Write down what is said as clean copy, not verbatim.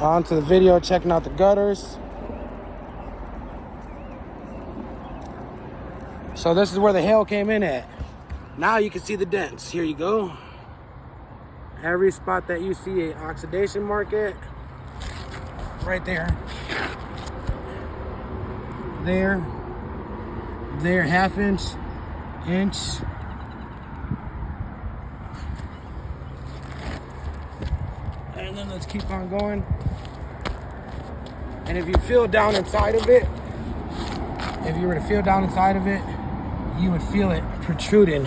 On to the video, checking out the gutters. So this is where the hail came in at. Now you can see the dents. Here you go. Every spot that you see an oxidation mark at, right there. There, half inch, inch. And then let's keep on going. And if you feel down inside of it, if you were to feel down inside of it, you would feel it protruding